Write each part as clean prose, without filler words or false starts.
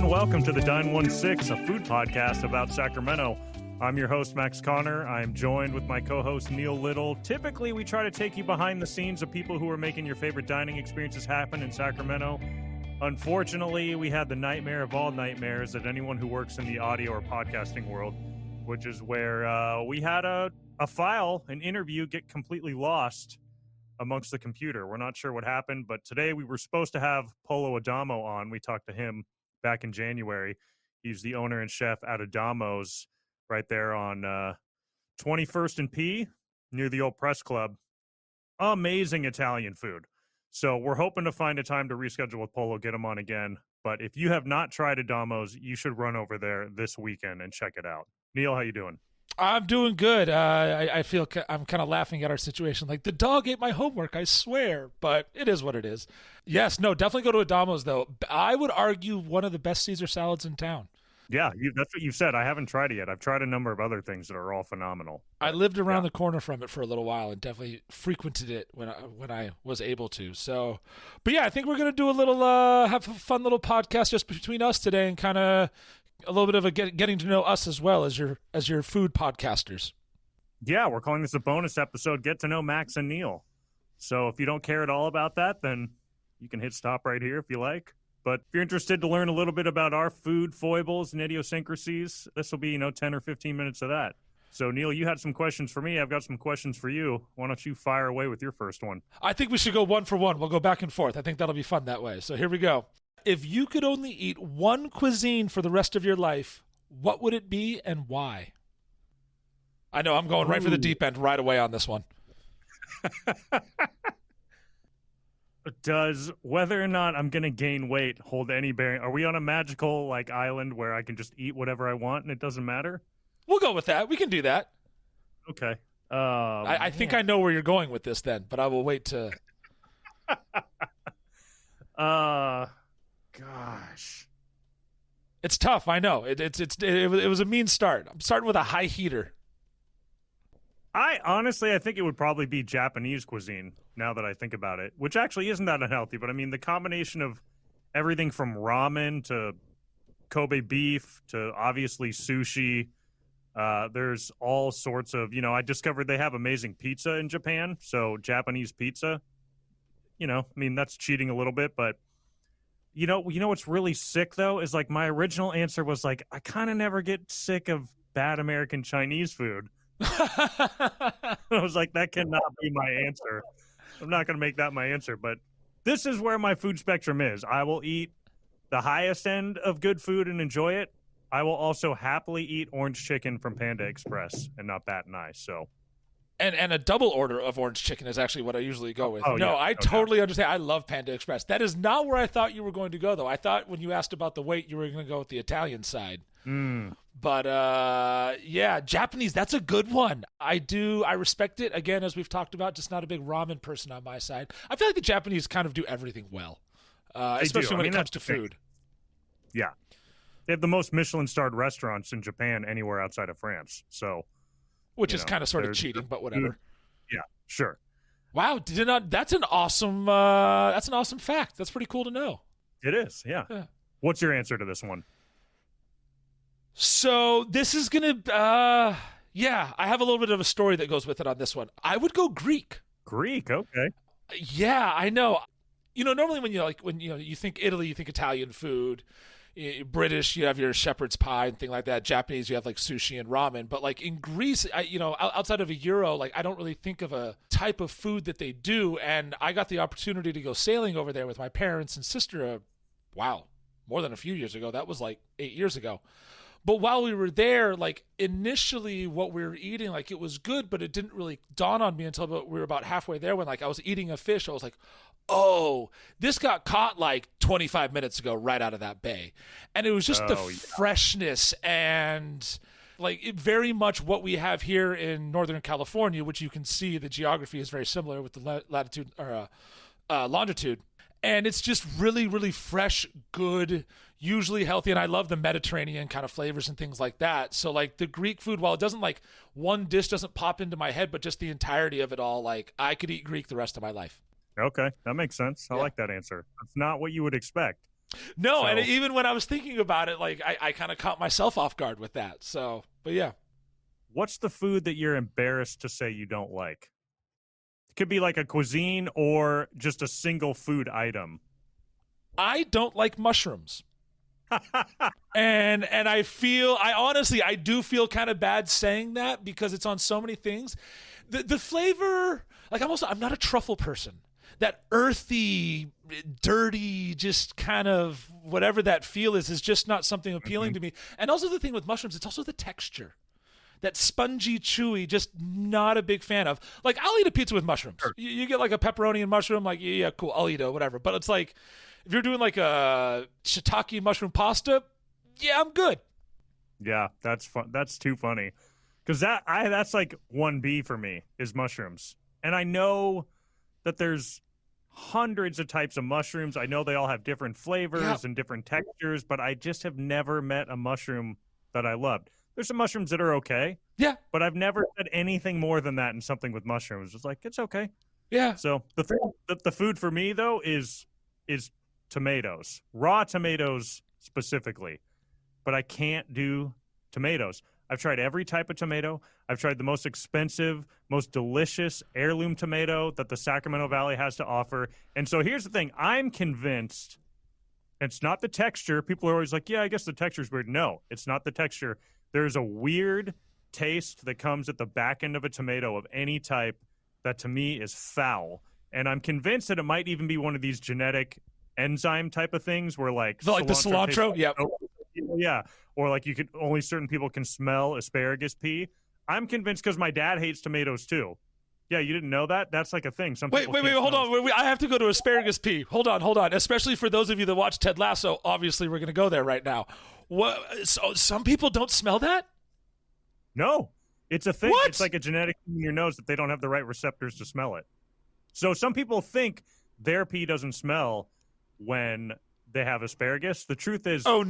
and welcome to the 916, a food podcast about Sacramento. I'm your host, Max Connor. I'm joined with my co-host, Neil Little. Typically, we try to take you behind the scenes of people who are making your favorite dining experiences happen in Sacramento. Unfortunately, we had the nightmare of all nightmares that anyone who works in the audio or podcasting world, which is where we had a file, an interview, get completely lost amongst the computer. We're not sure what happened, but today we were supposed to have Polo Adamo on. We talked to him back in January. He's the owner and chef at Adamo's right there on 21st and P near the old press club. Amazing Italian food. So we're hoping to find a time to reschedule with Polo, get him on again. But if you have not tried Adamo's, you should run over there this weekend and check it out. Neil, how you doing? I'm doing good. I feel I'm kind of laughing at our situation. Like, the dog ate my homework, I swear. But it is what it is. Yes, no, definitely go to Adamo's, though. I would argue one of the best Caesar salads in town. Yeah, that's what you said. I haven't tried it yet. I've tried a number of other things that are all phenomenal. I lived around the corner from it for a little while and definitely frequented it when I was able to. So, but yeah, I think we're going to do a little, have a fun little podcast just between us today and kind of a little bit of a getting to know us as well as your food podcasters. Yeah, we're calling this a bonus episode, Get to Know Max and Neill. So if you don't care at all about that, then you can hit stop right here if you like. But if you're interested to learn a little bit about our food foibles and idiosyncrasies, this will be, 10 or 15 minutes of that. So, Neil, you had some questions for me. I've got some questions for you. Why don't you fire away with your first one? I think we should go one for one. We'll go back and forth. I think that'll be fun that way. So here we go. If you could only eat one cuisine for the rest of your life, what would it be and why? I know I'm going right for the deep end right away on this one. Does whether or not I'm going to gain weight hold any bearing? Are we on a magical island where I can just eat whatever I want and it doesn't matter? We'll go with that. We can do that. Okay. I think I know where you're going with this then, but I will wait to. Gosh. It's tough. I know. It was a mean start. I'm starting with a high heater. I think it would probably be Japanese cuisine now that I think about it, which actually isn't that unhealthy. But I mean, the combination of everything from ramen to Kobe beef to obviously sushi. There's all sorts of, I discovered they have amazing pizza in Japan. So Japanese pizza, that's cheating a little bit. But, what's really sick, though, is my original answer was I kind of never get sick of bad American Chinese food. I was like, that cannot be my answer. I'm not going to make that my answer, but this is where my food spectrum is. I will eat the highest end of good food and enjoy it. I will also happily eat orange chicken from Panda Express and not bat an eye. So, and a double order of orange chicken is actually what I usually go with. I totally understand. I love Panda Express. That is not where I thought you were going to go, though. I thought when you asked about the weight, you were going to go with the Italian side. But, Japanese, that's a good one. I respect it. Again, as we've talked about, just not a big ramen person on my side. I feel like the Japanese kind of do everything well, especially when it comes to food. Yeah. They have the most Michelin-starred restaurants in Japan anywhere outside of France. So, which is kind of sort of cheating, but whatever. Yeah, sure. Wow, that's an awesome fact. That's pretty cool to know. It is, yeah. What's your answer to this one? So this is going to, I have a little bit of a story that goes with it on this one. I would go Greek. Greek, okay. Yeah, I know. Normally when you think Italy, you think Italian food. British, you have your shepherd's pie and thing like that. Japanese, you have sushi and ramen. But in Greece, outside of a gyro, I don't really think of a type of food that they do. And I got the opportunity to go sailing over there with my parents and sister. More than a few years ago. That was 8 years ago. But while we were there, initially what we were eating, it was good, but it didn't really dawn on me until we were about halfway there when, I was eating a fish. I was like, oh, this got caught 25 minutes ago right out of that bay. And it was just freshness and very much what we have here in Northern California, which you can see the geography is very similar with the latitude or longitude. And it's just really, really fresh, good, usually healthy. And I love the Mediterranean kind of flavors and things like that. So the Greek food, while it doesn't one dish doesn't pop into my head, but just the entirety of it all, I could eat Greek the rest of my life. Okay. That makes sense. I like that answer. That's not what you would expect. No, So, and even when I was thinking about it, like I kind of caught myself off guard with that. So, but yeah. what's the food that you're embarrassed to say you don't like? It could be like a cuisine or just a single food item. I don't like mushrooms. And I honestly I do feel kind of bad saying that because it's on so many things. The flavor, like I'm not a truffle person. That earthy, dirty, just kind of whatever that feel is just not something appealing to me. And also the thing with mushrooms, it's also the texture. That spongy, chewy, just not a big fan of. Like, I'll eat a pizza with mushrooms. Sure. You get like a pepperoni and mushroom, like, yeah, cool, I'll eat it, whatever. But it's like, if you're doing like a shiitake mushroom pasta, yeah, I'm good. Yeah, that's fun. That's too funny. Because that's like 1B for me is mushrooms. And I know that there's hundreds of types of mushrooms. I know they all have different flavors and different textures, but I just have never met a mushroom that I loved. There's some mushrooms that are okay. Yeah. But I've never said anything more than that in something with mushrooms. It's like, it's okay. Yeah. So the food for me though is tomatoes. Raw tomatoes specifically. But I can't do tomatoes. I've tried every type of tomato. I've tried the most expensive, most delicious heirloom tomato that the Sacramento Valley has to offer. And so here's the thing. I'm convinced it's not the texture. People are always like, yeah, I guess the texture's weird. No, it's not the texture. There's a weird taste that comes at the back end of a tomato of any type that to me is foul. And I'm convinced that it might even be one of these genetic enzyme type of things where like the cilantro? Like, yep. Yeah. Or like only certain people can smell asparagus pea. I'm convinced because my dad hates tomatoes too. Yeah, you didn't know that? That's like a thing. Wait, hold on. I have to go to asparagus pea. Hold on. Especially for those of you that watch Ted Lasso, obviously we're going to go there right now. What? So some people don't smell that? No, it's a thing. What? It's like a genetic thing in your nose that they don't have the right receptors to smell it. So some people think their pee doesn't smell when they have asparagus. The truth is, no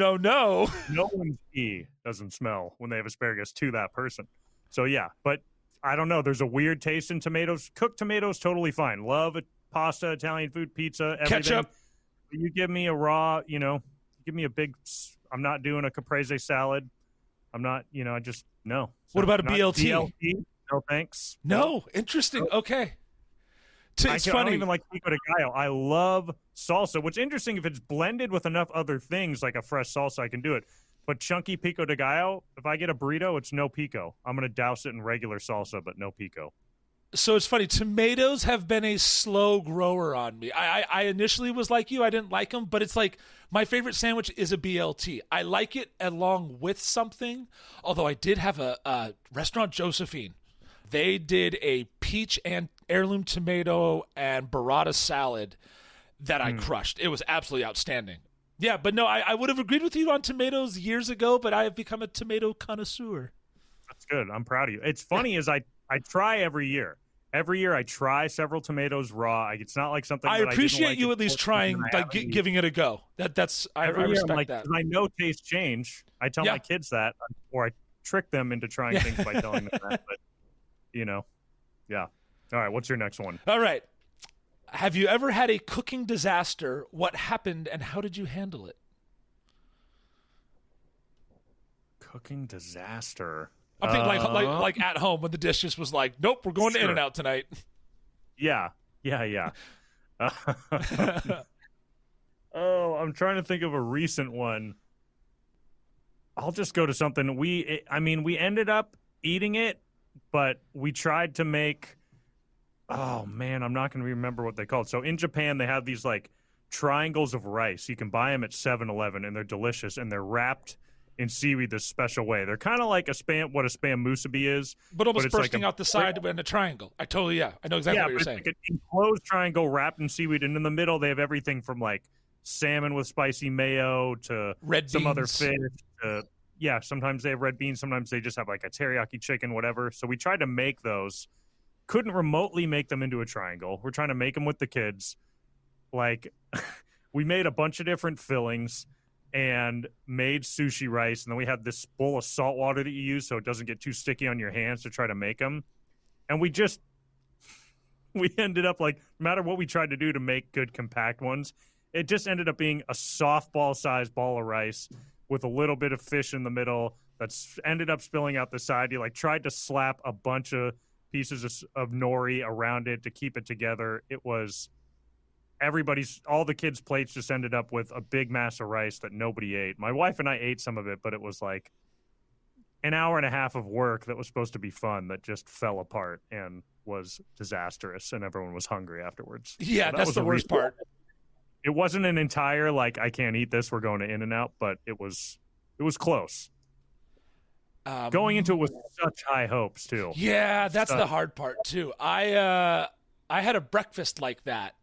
one's pee doesn't smell when they have asparagus to that person. So yeah, but I don't know. There's a weird taste in tomatoes. Cooked tomatoes, totally fine. Love pasta, Italian food, pizza, everything. Ketchup. You give me a raw, give me a big. I'm not doing a caprese salad. I'm not, I just no. What about a BLT? BLT? No thanks. No, interesting. Okay. It's funny. I don't even like pico de gallo. I love salsa. What's interesting, if it's blended with enough other things, like a fresh salsa, I can do it. But chunky pico de gallo, if I get a burrito, it's no pico. I'm going to douse it in regular salsa, but no pico. So it's funny. Tomatoes have been a slow grower on me. I initially was like you. I didn't like them, but it's like my favorite sandwich is a BLT. I like it along with something, although I did have a restaurant, Josephine. They did a peach and heirloom tomato and burrata salad that I crushed. It was absolutely outstanding. Yeah, but no, I would have agreed with you on tomatoes years ago, but I have become a tomato connoisseur. That's good. I'm proud of you. It's funny is I try every year. Every year I try several tomatoes raw. It's not like something I that appreciate I didn't like you at least trying, like giving it a go. I respect like, that. I know tastes change. I tell my kids that, or I trick them into trying things by telling them that. But yeah. All right, what's your next one? All right. Have you ever had a cooking disaster? What happened and how did you handle it? Cooking disaster. I'm thinking like at home when the dish just was like, nope, we're going to In-N-Out tonight. Yeah. I'm trying to think of a recent one. I'll just go to something. We ended up eating it, but we tried to make. Oh man, I'm not going to remember what they called. So in Japan, they have these like triangles of rice. You can buy them at 7-Eleven, and they're delicious, and they're wrapped in seaweed this special way. They're kind of like what a spam musubi is, but almost bursting out the side in a triangle. I know exactly what you're saying. Like an enclosed triangle wrapped in seaweed, and in the middle they have everything from like salmon with spicy mayo to red some beans. other fish. Sometimes they have red beans. Sometimes they just have like a teriyaki chicken, whatever. So we tried to make those. Couldn't remotely make them into a triangle. We're trying to make them with the kids. Like, we made a bunch of different fillings and made sushi rice. And then we had this bowl of salt water that you use so it doesn't get too sticky on your hands to try to make them. And we ended up like, no matter what we tried to do to make good compact ones, it just ended up being a softball-sized ball of rice with a little bit of fish in the middle that's ended up spilling out the side. You like tried to slap a bunch of pieces of nori around it to keep it together. It was all the kids' plates just ended up with a big mass of rice that nobody ate. My wife and I ate some of it, but it was like an hour and a half of work that was supposed to be fun that just fell apart and was disastrous, and everyone was hungry afterwards. Yeah, so that's the worst part. It wasn't an entire, like, I can't eat this, we're going to In-N-Out, but it was close. Going into it with such high hopes, too. Yeah, that's the hard part, too. I had a breakfast like that.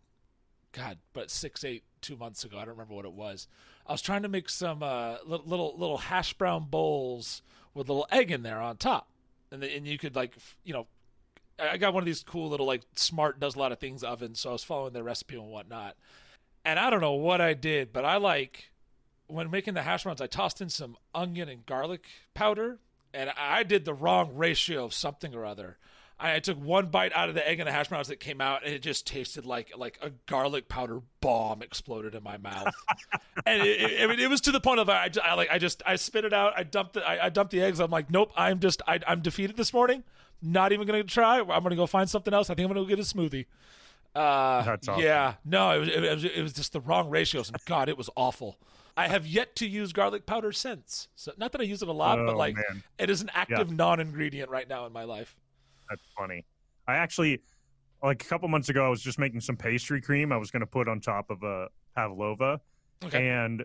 God, but 2 months ago. I don't remember what it was. I was trying to make some little hash brown bowls with a little egg in there on top. And you could, like, I got one of these cool little, like, smart, does a lot of things ovens, so I was following their recipe and whatnot. And I don't know what I did, but when making the hash browns, I tossed in some onion and garlic powder, and I did the wrong ratio of something or other. I took one bite out of the egg and the hash browns that came out, and it just tasted like a garlic powder bomb exploded in my mouth. And it was to the point of I spit it out. I dumped the eggs. I'm like, nope, I'm defeated this morning. Not even gonna try. I'm gonna go find something else. I think I'm gonna go get a smoothie. That's awesome. Yeah, no, it was just the wrong ratios, and God, it was awful. I have yet to use garlic powder since. So not that I use it a lot, but man. It is an active non-ingredient right now in my life. That's funny. I actually, like a couple months ago, I was just making some pastry cream I was going to put on top of a pavlova. Okay. And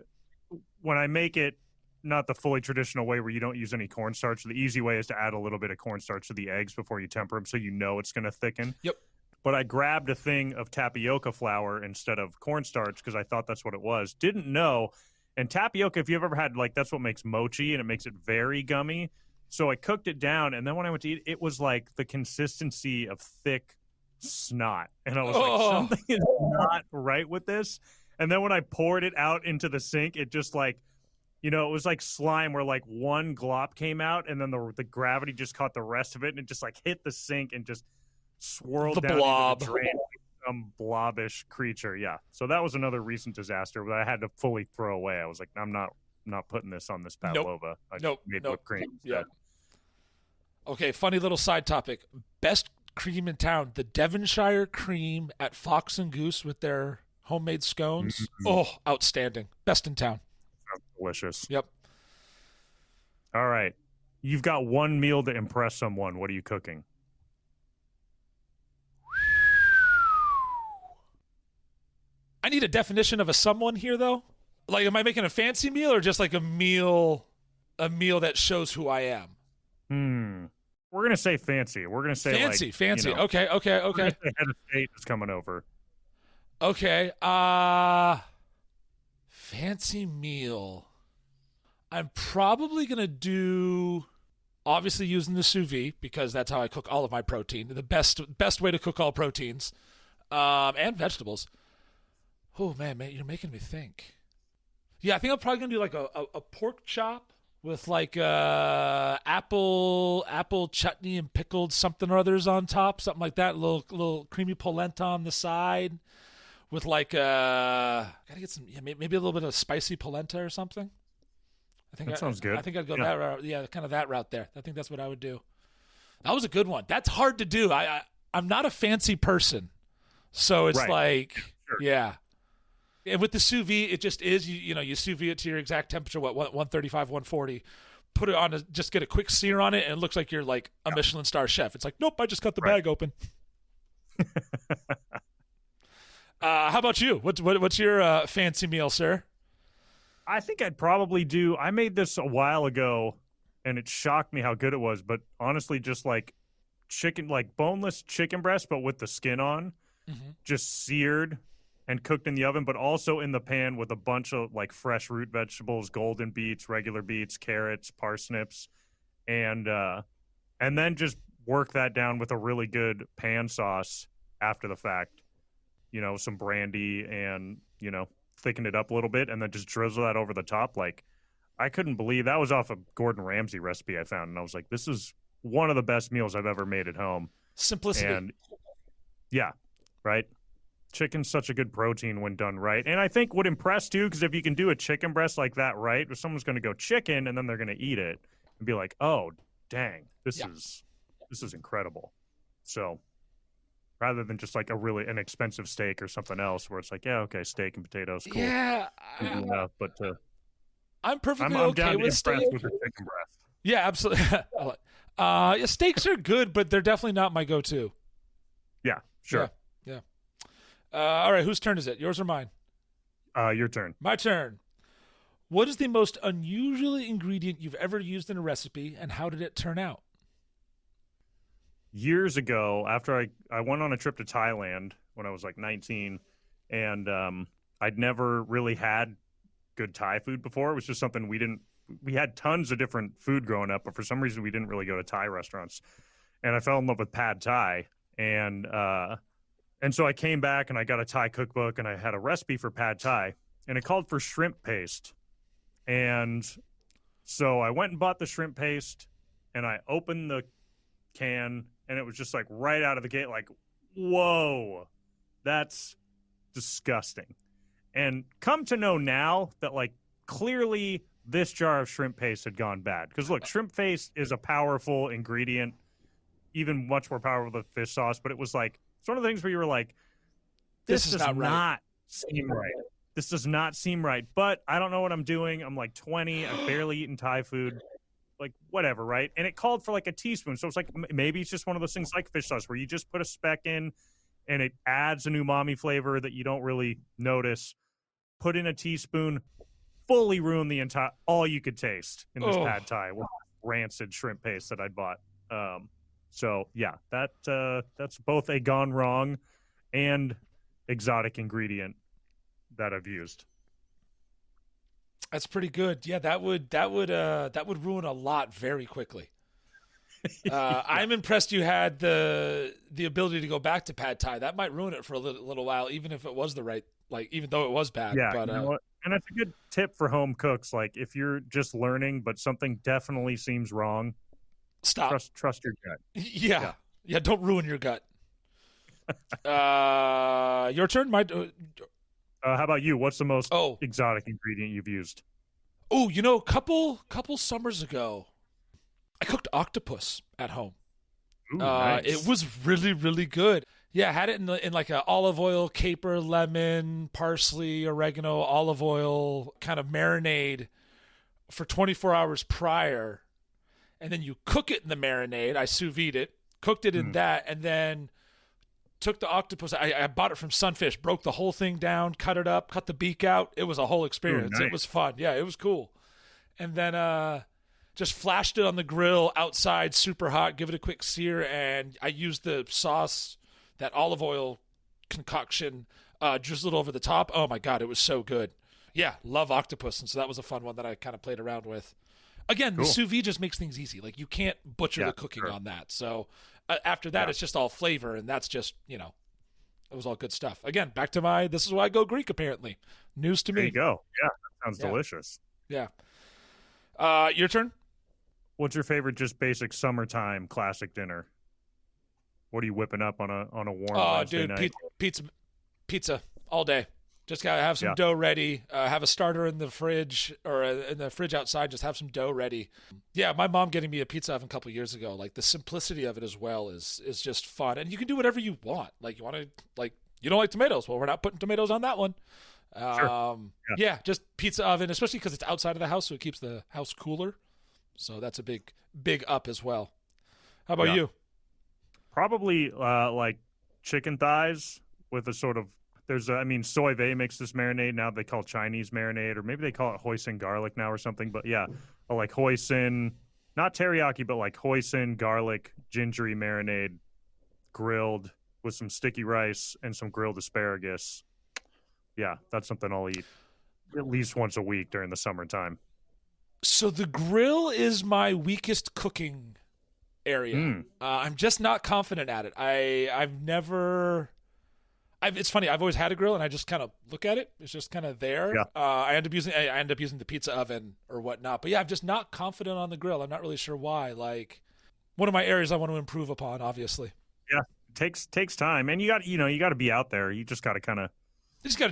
when I make it, not the fully traditional way where you don't use any cornstarch, the easy way is to add a little bit of cornstarch to the eggs before you temper them so you know it's going to thicken. Yep. But I grabbed a thing of tapioca flour instead of cornstarch because I thought that's what it was. Didn't know. And tapioca, if you've ever had, like, that's what makes mochi, and it makes it very gummy. So I cooked it down, and then when I went to eat, it was like the consistency of thick snot. And I was like, something is not right with this. And then when I poured it out into the sink, it just like, it was like slime where like one glop came out, and then the gravity just caught the rest of it, and it just like hit the sink and just swirled down into the drain like some blobbish creature. Yeah. So that was another recent disaster that I had to fully throw away. I was like, I'm not putting this on this pavlova. I made whipped cream. Yeah. Okay, funny little side topic. Best cream in town, the Devonshire cream at Fox and Goose with their homemade scones. Mm-hmm. Oh, outstanding. Best in town. Sounds delicious. Yep. All right. You've got one meal to impress someone. What are you cooking? I need a definition of a someone here, though. Like, am I making a fancy meal or just like a meal that shows who I am? We're going to say fancy. We're going to say fancy. Okay. We're gonna say head of state is coming over. Okay. Fancy meal. I'm probably going to do, obviously using the sous vide because that's how I cook all of my protein. The best way to cook all proteins and vegetables. Oh, man, you're making me think. Yeah, I think I'm probably going to do like a pork chop with like apple chutney and pickled something or others on top, something like that. A little creamy polenta on the side with like gotta get some maybe a little bit of spicy polenta or something. I think that sounds good. I think I'd go that route. Yeah, kind of that route there. I think that's what I would do. That was a good one. That's hard to do. I'm not a fancy person, so it's yeah. And with the sous vide, it just is, you sous vide it to your exact temperature, 135, 140. Put it on, just get a quick sear on it, and it looks like you're like a Michelin star chef. It's like, nope, I just cut the bag open. How about you? What's your fancy meal, sir? I think I'd probably do, I made this a while ago, and it shocked me how good it was, but honestly, just like chicken, like boneless chicken breast, but with the skin on, just seared and cooked in the oven, but also in the pan with a bunch of like fresh root vegetables, golden beets, regular beets, carrots, parsnips, and then just work that down with a really good pan sauce after the fact. Some brandy and, thicken it up a little bit and then just drizzle that over the top. Like, I couldn't believe that was off a Gordon Ramsay recipe I found. And I was like, this is one of the best meals I've ever made at home. Simplicity. And yeah, right. Chicken's such a good protein when done right. And I think would impress too, because if you can do a chicken breast like that right, if someone's going to go chicken and then they're going to eat it and be like, oh, dang, this is incredible. So rather than just like an expensive steak or something else where it's like, yeah, okay, steak and potatoes, cool. Yeah. But I'm perfectly I'm okay down with to steak. impressed with the chicken breast. Yeah, absolutely. Yeah, steaks are good, but they're definitely not my go-to. Yeah, sure. Yeah. All right, whose turn is it? Yours or mine? Your turn. My turn. What is the most unusual ingredient you've ever used in a recipe, and how did it turn out? Years ago, after I went on a trip to Thailand when I was like 19, and I'd never really had good Thai food before. It was just something we had tons of different food growing up, but for some reason we didn't really go to Thai restaurants. And I fell in love with pad Thai, and so I came back and I got a Thai cookbook and I had a recipe for pad Thai, and it called for shrimp paste. And so I went and bought the shrimp paste, and I opened the can, and it was just like right out of the gate, like, whoa, that's disgusting. And come to know now that like clearly this jar of shrimp paste had gone bad. Because look, shrimp paste is a powerful ingredient, even much more powerful than fish sauce, but it was like, it's one of the things where you were like, this does not seem right. This does not seem right. But I don't know what I'm doing. I'm like 20. I've barely eaten Thai food. Like, whatever, right? And it called for like a teaspoon. So it's like, maybe it's just one of those things like fish sauce where you just put a speck in and it adds an umami flavor that you don't really notice. Put in a teaspoon, fully ruin the entire, all you could taste in this pad Thai was rancid shrimp paste that I bought. So yeah, that's both a gone wrong and exotic ingredient that I've used. That's pretty good. Yeah, that would ruin a lot very quickly. I'm impressed you had the ability to go back to pad Thai. That might ruin it for a little while, even if it was the right, like even though it was bad. Yeah, but, you know what? And that's a good tip for home cooks. Like if you're just learning, but something definitely seems wrong, stop. Trust your gut. Yeah. Don't ruin your gut. Your turn. How about you? What's the most exotic ingredient you've used? Oh, a couple summers ago, I cooked octopus at home. Ooh, nice. It was really, really good. Yeah, I had it in like a olive oil, caper, lemon, parsley, oregano, olive oil kind of marinade for 24 hours prior. And then you cook it in the marinade. I sous vide it, cooked it in that, and then took the octopus. I bought it from Sunfish, broke the whole thing down, cut it up, cut the beak out. It was a whole experience. Ooh, nice. It was fun. Yeah, it was cool. And then just flashed it on the grill outside, super hot, give it a quick sear, and I used the sauce, that olive oil concoction, drizzled over the top. Oh, my God, it was so good. Yeah, love octopus, and so that was a fun one that I kind of played around with. Again, cool. The sous vide just makes things easy. Like, you can't butcher the cooking on that. So after that, it's just all flavor, and that's just, it was all good stuff. Again, back to this is why I go Greek, apparently. News to me. There you go. Yeah, that sounds delicious. Yeah. Your turn? What's your favorite just basic summertime classic dinner? What are you whipping up on a warm Wednesday night? Pizza all day. Just gotta have some dough ready. Have a starter in the fridge or in the fridge outside. Just have some dough ready. Yeah, my mom getting me a pizza oven a couple years ago. Like the simplicity of it as well is just fun, and you can do whatever you want. Like you want to, like you don't like tomatoes. Well, we're not putting tomatoes on that one. Sure. Yeah, just pizza oven, especially because it's outside of the house, so it keeps the house cooler. So that's a big up as well. How about you? Probably like chicken thighs with a sort of. Soy vey makes this marinade now. They call it Chinese marinade, or maybe they call it hoisin garlic now or something. But yeah, like hoisin, not teriyaki, but like hoisin garlic gingery marinade, grilled with some sticky rice and some grilled asparagus. Yeah, that's something I'll eat at least once a week during the summertime. So the grill is my weakest cooking area. I'm just not confident at it. It's funny. I've always had a grill, and I just kind of look at it. It's just kind of there. Yeah. I end up using the pizza oven or whatnot. But yeah, I'm just not confident on the grill. I'm not really sure why. Like, one of my areas I want to improve upon, obviously. takes time, and you got to be out there. You just got to kind of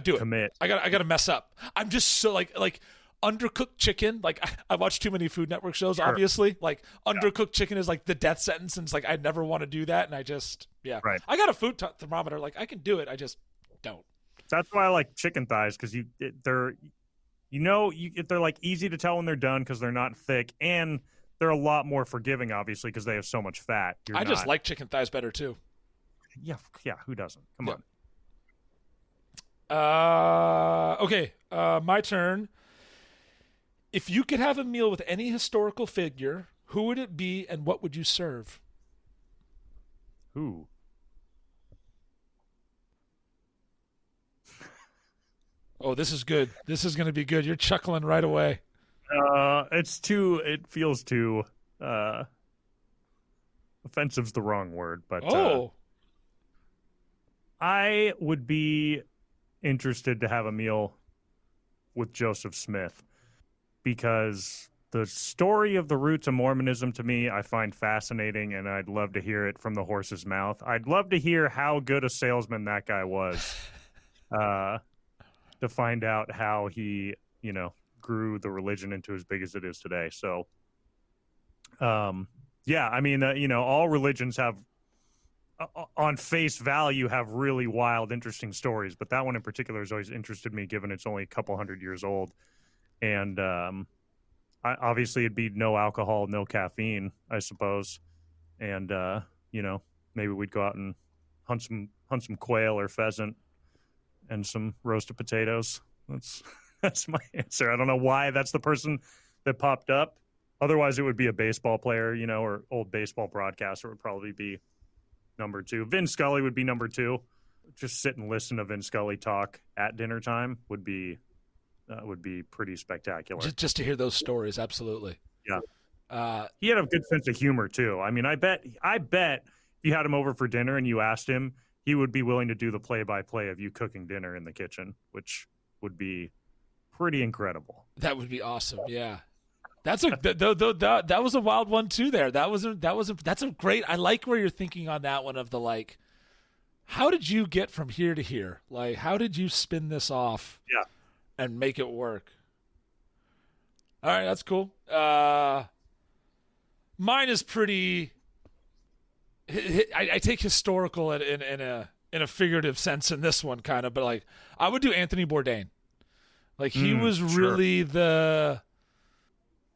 do it. Commit. I got to mess up. I'm just so like undercooked chicken. Like I watch too many Food Network shows. Sure. Obviously, like undercooked chicken is like the death sentence, and it's like I never want to do that, and I just Right. I got a food thermometer. Like I can do it. I just don't. That's why I like chicken thighs, because they're like easy to tell when they're done because they're not thick, and they're a lot more forgiving, obviously, because they have so much fat. I just like chicken thighs better too. Yeah. Who doesn't? Come on. Okay. My turn. If you could have a meal with any historical figure, who would it be, and what would you serve? Who? Oh, this is good. This is going to be good. You're chuckling right away. It feels too offensive's the wrong word, but I would be interested to have a meal with Joseph Smith, because the story of the roots of Mormonism, to me, I find fascinating, and I'd love to hear it from the horse's mouth. I'd love to hear how good a salesman that guy was, to find out how he, grew the religion into as big as it is today. So, all religions have, on face value, have really wild, interesting stories. But that one in particular has always interested me, given it's only a couple hundred years old. And obviously it'd be no alcohol, no caffeine, I suppose. And, maybe we'd go out and hunt some quail or pheasant and some roasted potatoes. That's my answer. I don't know why that's the person that popped up. Otherwise, it would be a baseball player, or old baseball broadcaster would probably be number 2. Vin Scully would be number 2. Just sit and listen to Vin Scully talk at dinner time would be pretty spectacular. Just to hear those stories, absolutely. Yeah. He had a good sense of humor too. I mean, I bet if you had him over for dinner and you asked him, he would be willing to do the play-by-play of you cooking dinner in the kitchen, which would be pretty incredible. That would be awesome. Yeah. That's that was a wild one too there. That's a great, I like where you're thinking on that one of the, like, how did you get from here to here? Like, how did you spin this off? Yeah. And make it work? All right. That's cool. Mine is pretty, I take historical in a figurative sense in this one, kind of, but like I would do Anthony Bourdain. Like he was really the,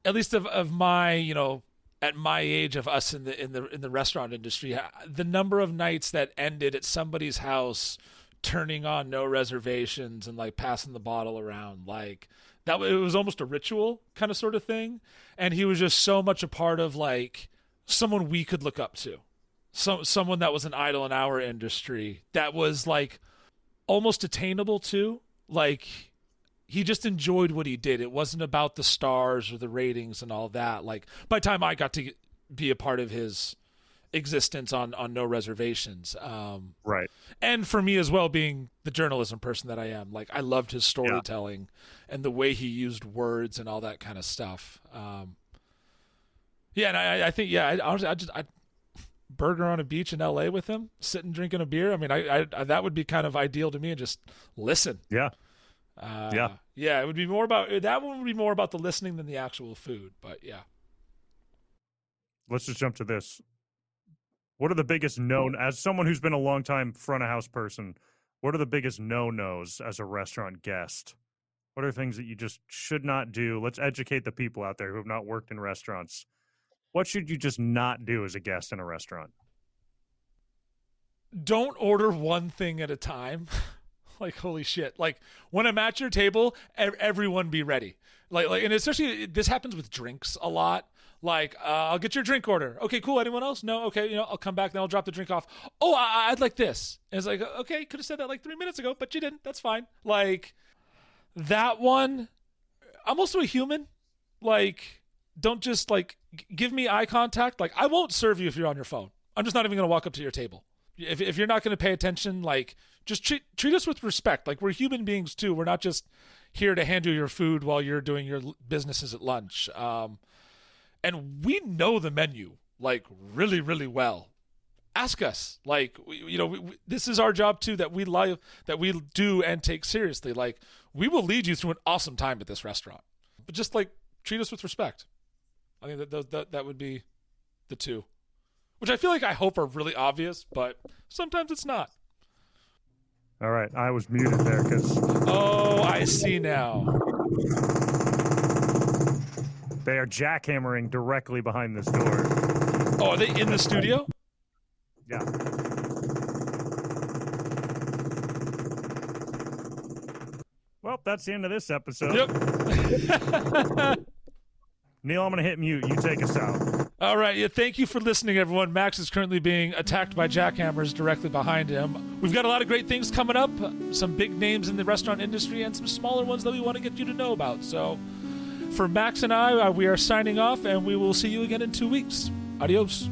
at least of my, at my age, of us in the restaurant industry, the number of nights that ended at somebody's house turning on no reservations and like passing the bottle around, like that, it was almost a ritual kind of sort of thing. And he was just so much a part of like someone we could look up to. Someone that was an idol in our industry that was like almost attainable too. Like he just enjoyed what he did. It wasn't about the stars or the ratings and all that. Like by the time I got to be a part of his existence on no reservations. Right. And for me as well, being the journalism person that I am, like I loved his storytelling and the way he used words and all that kind of stuff. And I think, I'd burger on a beach in LA with him, sitting drinking a beer. I mean, I that would be kind of ideal to me, and just listen. Yeah. It would be more about that one would be more about the listening than the actual food, but yeah. Let's just jump to this. What are the biggest as someone who's been a long time front of house person, what are the biggest no-nos as a restaurant guest? What are things that you just should not do? Let's educate the people out there who have not worked in restaurants. What should you just not do as a guest in a restaurant? Don't order one thing at a time. Like, holy shit. Like, when I'm at your table, everyone be ready. Like, and especially, this happens with drinks a lot. Like, I'll get your drink order. Okay, cool. Anyone else? No? Okay, I'll come back, then I'll drop the drink off. Oh, I'd like this. And it's like, okay, could have said that like 3 minutes ago, but you didn't. That's fine. Like, that one, I'm also a human. Like, don't just, like, give me eye contact. Like, I won't serve you if you're on your phone. I'm just not even going to walk up to your table. If you're not going to pay attention, like, just treat us with respect. Like, we're human beings too. We're not just here to hand you your food while you're doing your businesses at lunch. And we know the menu, like, really, really well. ask us. Like, this is our job too, that we love, that we do and take seriously. Like, we will lead you through an awesome time at this restaurant, but just like treat us with respect. I think that would be the two, which I feel like I hope are really obvious, but sometimes it's not. All right, I was muted there because. Oh, I see now. They are jackhammering directly behind this door. Oh, are they in the studio? Yeah. Well, that's the end of this episode. Yep. Neil, I'm going to hit mute. You take us out. All right. Yeah, thank you for listening, everyone. Max is currently being attacked by jackhammers directly behind him. We've got a lot of great things coming up, some big names in the restaurant industry and some smaller ones that we want to get you to know about. So for Max and I, we are signing off, and we will see you again in 2 weeks. Adios.